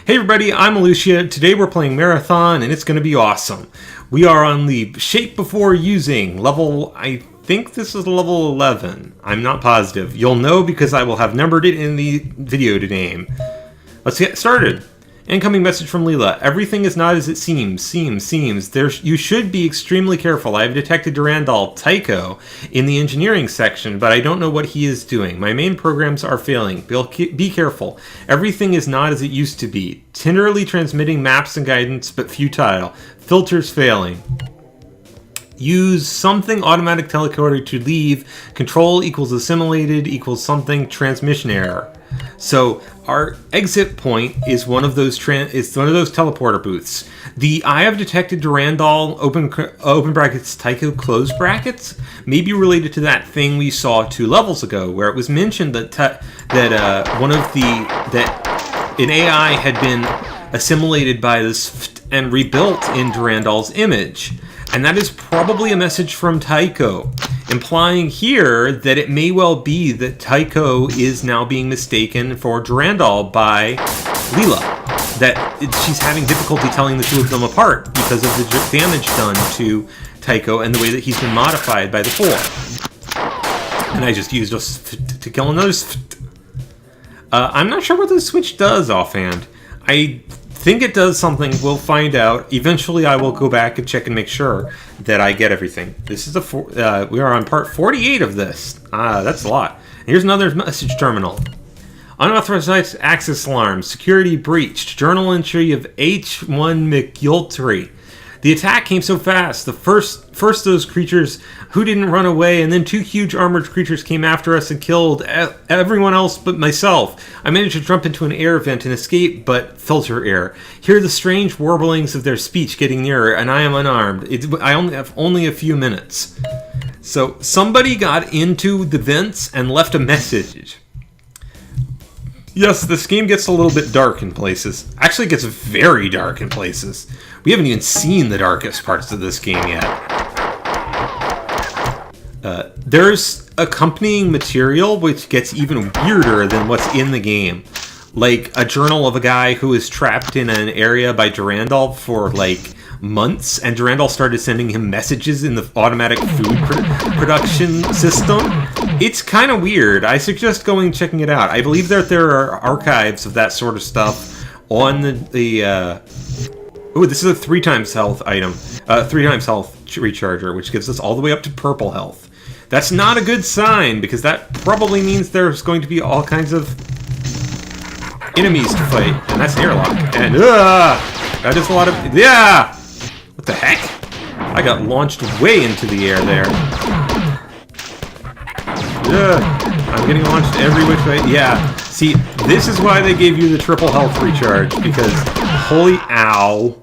Hey everybody, I'm Ilushia. Today we're playing Marathon and it's going to be awesome. We are on the Shape Before Using level, I think this is level 11. I'm not positive. You'll know because I will have numbered it in the video to name. Let's get started. Incoming message from Leela. Everything is not as it seems. You should be extremely careful. I have detected Durandal Tycho in the engineering section, but I don't know what he is doing. My main programs are failing. Be careful. Everything is not as it used to be. Tenderly transmitting maps and guidance, but futile. Filters failing. Use something automatic teleporter to leave. Control equals assimilated equals something transmission error. So our exit point is one of those teleporter booths. The I have detected Durandal open brackets Tycho close brackets may be related to that thing we saw 2 levels ago, where it was mentioned that an AI had been assimilated by this and rebuilt in Durandal's image. And that is probably a message from Tycho, implying here that it may well be that Tycho is now being mistaken for Durandal by Leela. That she's having difficulty telling the two of them apart because of the damage done to Tycho and the way that he's been modified by the 4. And I just used to kill another. I'm not sure what the switch does offhand. I think it does something. We'll find out. Eventually, I will go back and check and make sure that I get everything. This is we are on part 48 of this. That's a lot. Here's another message terminal. Unauthorized access alarm. Security breached. Journal entry of H1 McYultry. The attack came so fast. The first those creatures who didn't run away, and then 2 huge armored creatures came after us and killed everyone else but myself. I managed to jump into an air vent and escape, but filter error. Hear the strange warblings of their speech getting nearer, and I am unarmed. I only have a few minutes. So somebody got into the vents and left a message. Yes, this game gets a little bit dark in places. Actually, it gets very dark in places. We haven't even seen the darkest parts of this game yet. There's accompanying material which gets even weirder than what's in the game. Like a journal of a guy who is trapped in an area by Durandal for like months, and Durandal started sending him messages in the automatic food production system. It's kind of weird. I suggest going and checking it out. I believe that there are archives of that sort of stuff on the Ooh, this is a 3 times health item. 3 times health recharger, which gives us all the way up to purple health. That's not a good sign, because that probably means there's going to be all kinds of enemies to fight. And that's an airlock. And, that is a lot of... Yeah! What the heck? I got launched way into the air there. I'm getting launched every which way. Yeah. See, this is why they gave you the triple health recharge, because holy ow.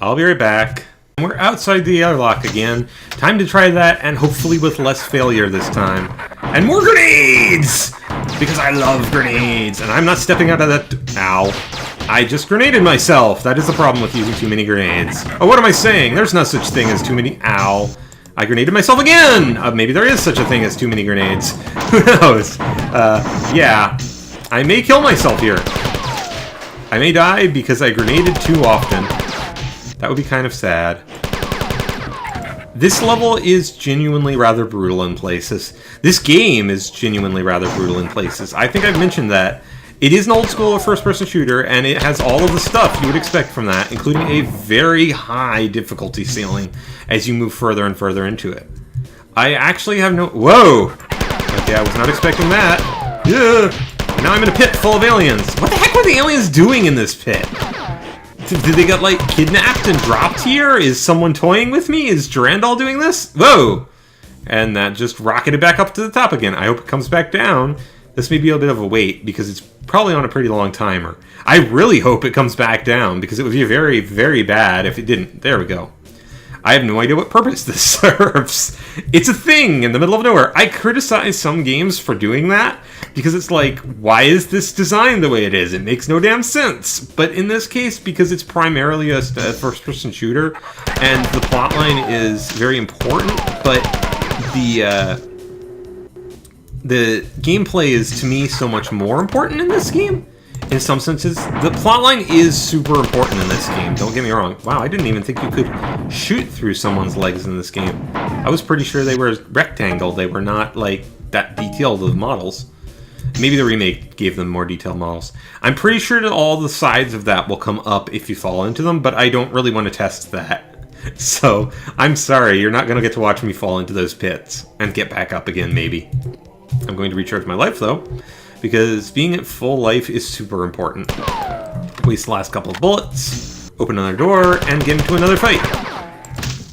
I'll be right back. We're outside the airlock again. Time to try that, and hopefully with less failure this time. And more grenades! Because I love grenades, and I'm not stepping out of that... Ow. I just grenaded myself. That is the problem with using too many grenades. Oh, what am I saying? There's no such thing as too many... Ow. I grenaded myself again! Maybe there is such a thing as too many grenades. Who knows? Yeah. I may kill myself here. I may die because I grenaded too often. That would be kind of sad. This level is genuinely rather brutal in places. This game is genuinely rather brutal in places. I think I've mentioned that. It is an old school first-person shooter, and it has all of the stuff you would expect from that, including a very high difficulty ceiling as you move further and further into it. I actually have no... Whoa! Okay, I was not expecting that. Yeah! Now I'm in a pit full of aliens. What the heck were the aliens doing in this pit? Did they get, like, kidnapped and dropped here? Is someone toying with me? Is Durandal doing this? Whoa! And that just rocketed back up to the top again. I hope it comes back down. This may be a bit of a wait, because it's probably on a pretty long timer. I really hope it comes back down, because it would be very, very bad if it didn't. There we go. I have no idea what purpose this serves. It's a thing in the middle of nowhere. I criticize some games for doing that, because it's like, why is this designed the way it is? It makes no damn sense. But in this case, because it's primarily a first-person shooter, and the plotline is very important, but the gameplay is, to me, so much more important in this game. in some senses. The plotline is super important in this game, don't get me wrong. Wow, I didn't even think you could shoot through someone's legs in this game. I was pretty sure they were rectangle. They were not, like, that detailed of models. Maybe the remake gave them more detailed models. I'm pretty sure that all the sides of that will come up if you fall into them, but I don't really want to test that. So, I'm sorry, you're not going to get to watch me fall into those pits and get back up again, maybe. I'm going to recharge my life, though, because being at full life is super important. Waste the last couple of bullets, open another door, and get into another fight.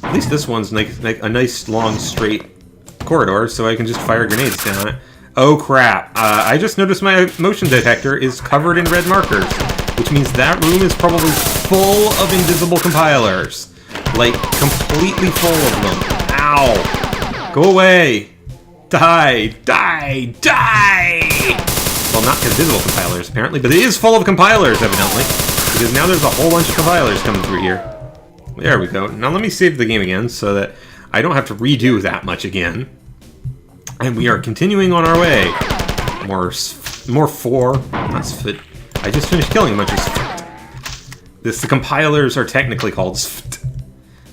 At least this one's like a nice, long, straight corridor, so I can just fire grenades down it. Oh crap, I just noticed my motion detector is covered in red markers, which means that room is probably full of invisible compilers. Like, completely full of them. Ow! Go away! Die! Die! Die! Well, not invisible compilers, apparently, but it is full of compilers, evidently. Because now there's a whole bunch of compilers coming through here. There we go. Now let me save the game again, so that I don't have to redo that much again. And we are continuing on our way. More four. That's fit. I just finished killing a bunch of sft. The compilers are technically called sft.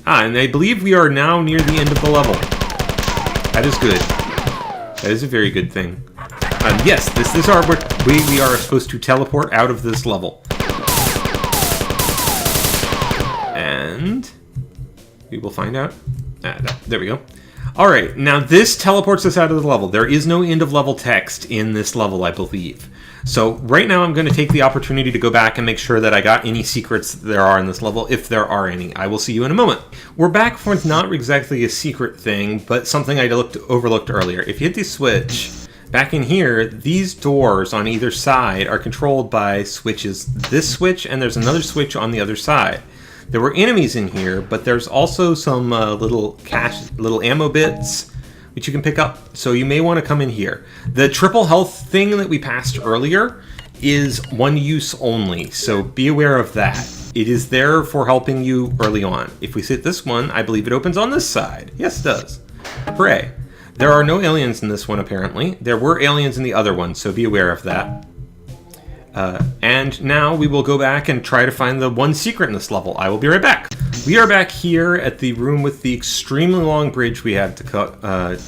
And I believe we are now near the end of the level. That is good. That is a very good thing. Yes, this is our way we are supposed to teleport out of this level. And we will find out. There we go. Alright, now this teleports us out of the level. There is no end of level text in this level, I believe. So right now I'm going to take the opportunity to go back and make sure that I got any secrets there are in this level, if there are any. I will see you in a moment. We're back for not exactly a secret thing, but something I overlooked earlier. If you hit the switch, back in here, these doors on either side are controlled by switches. This switch, and there's another switch on the other side. There were enemies in here, but there's also some little ammo bits which you can pick up, so you may want to come in here. The triple health thing that we passed earlier is one use only, so be aware of that. It is there for helping you early on. If we hit this one, I believe it opens on this side. Yes, it does. Hooray. There are no aliens in this one, apparently. There were aliens in the other one, so be aware of that. And now we will go back and try to find the one secret in this level. I will be right back. We are back here at the room with the extremely long bridge we had to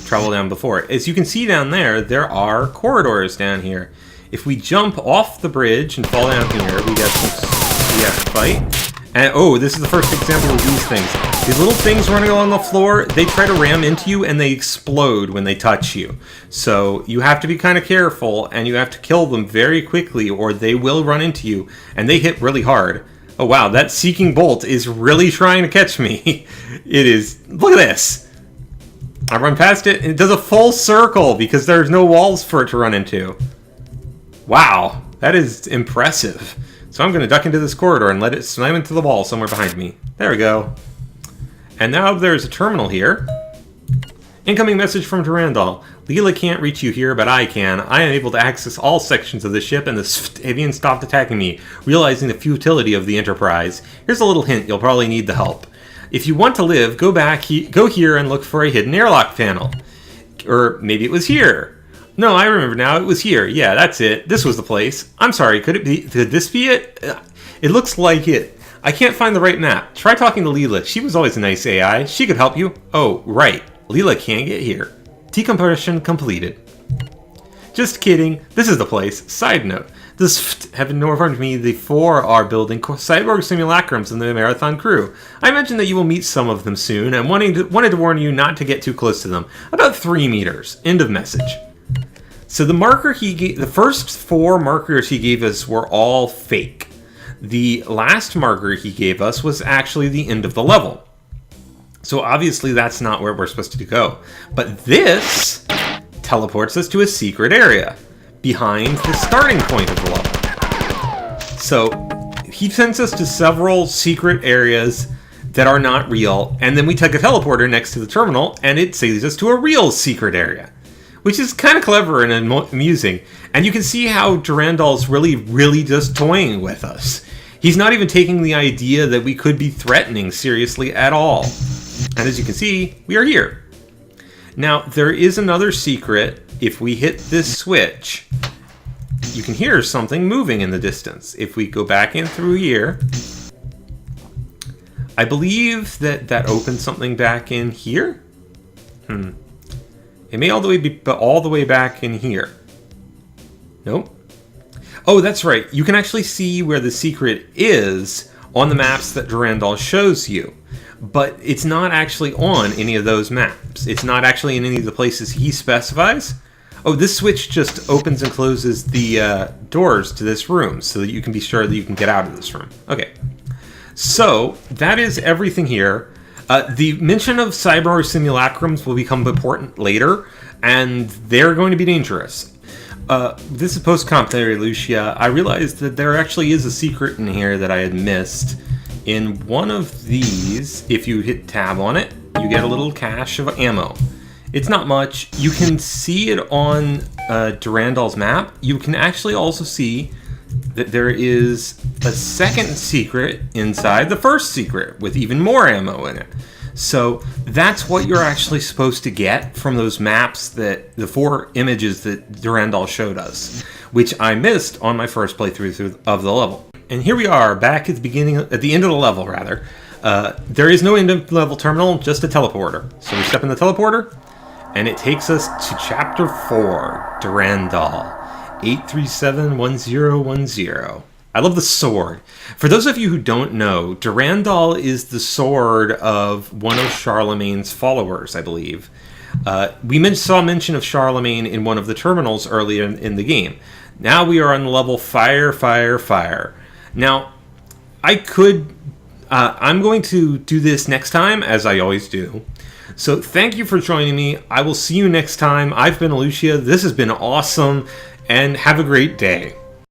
travel down before. As you can see down there, there are corridors down here. If we jump off the bridge and fall down here, we have to fight. And oh, this is the first example of these things. These little things running along the floor, they try to ram into you and they explode when they touch you. So you have to be kind of careful and you have to kill them very quickly or they will run into you and they hit really hard. Oh wow, that Seeking Bolt is really trying to catch me. It is. Look at this. I run past it and it does a full circle because there's no walls for it to run into. Wow, that is impressive. So I'm going to duck into this corridor and let it slam into the wall somewhere behind me. There we go. And now there's a terminal here. Incoming message from Durandal. Leela can't reach you here, but I can. I am able to access all sections of the ship, and the avian stopped attacking me, realizing the futility of the Enterprise. Here's a little hint. You'll probably need the help. If you want to live, go here and look for a hidden airlock panel. Or maybe it was here. No, I remember now. It was here. Yeah, that's it. This was the place. I'm sorry. Could this be it? It looks like it. I can't find the right map. Try talking to Leela. She was always a nice AI. She could help you. Oh, right. Leela can't get here. Decompression completed. Just kidding. This is the place. Side note. This have informed me the four are building cyborg simulacrums in the Marathon crew. I imagine that you will meet some of them soon and wanted to warn you not to get too close to them. About 3 meters. End of message. So the first 4 markers he gave us were all fake. The last marker he gave us was actually the end of the level. So obviously that's not where we're supposed to go. But this teleports us to a secret area behind the starting point of the level. So he sends us to several secret areas that are not real, and then we take a teleporter next to the terminal and it takes us to a real secret area. Which is kind of clever and amusing. And you can see how Durandal's really just toying with us. He's not even taking the idea that we could be threatening seriously at all. And as you can see, we are here. Now, there is another secret. If we hit this switch, you can hear something moving in the distance. If we go back in through here, I believe that opens something back in here. It may all the way back in here. Nope. Oh, that's right. You can actually see where the secret is on the maps that Durandal shows you. But it's not actually on any of those maps. It's not actually in any of the places he specifies. Oh, this switch just opens and closes the doors to this room so that you can be sure that you can get out of this room. Okay. So, that is everything here. The mention of cyber simulacrums will become important later, and they're going to be dangerous. This is post-commentary, Ilushia. I realized that there actually is a secret in here that I had missed. In one of these, if you hit tab on it, you get a little cache of ammo. It's not much. You can see it on Durandal's map. You can actually also see that there is a second secret inside the first secret with even more ammo in it. So that's what you're actually supposed to get from those maps, that the 4 images that Durandal showed us, which I missed on my first playthrough of the level. And here we are back at the end of the level, rather. There is no end of level terminal, just a teleporter. So we step in the teleporter, and it takes us to Chapter 4, Durandal, 8371010. I love the sword. For those of you who don't know, Durandal is the sword of one of Charlemagne's followers, I believe. We saw mention of Charlemagne in one of the terminals earlier in the game. Now we are on the level Fire, Fire, Fire. Now, I'm going to do this next time, as I always do. So thank you for joining me. I will see you next time. I've been Ilushia. This has been awesome, and have a great day.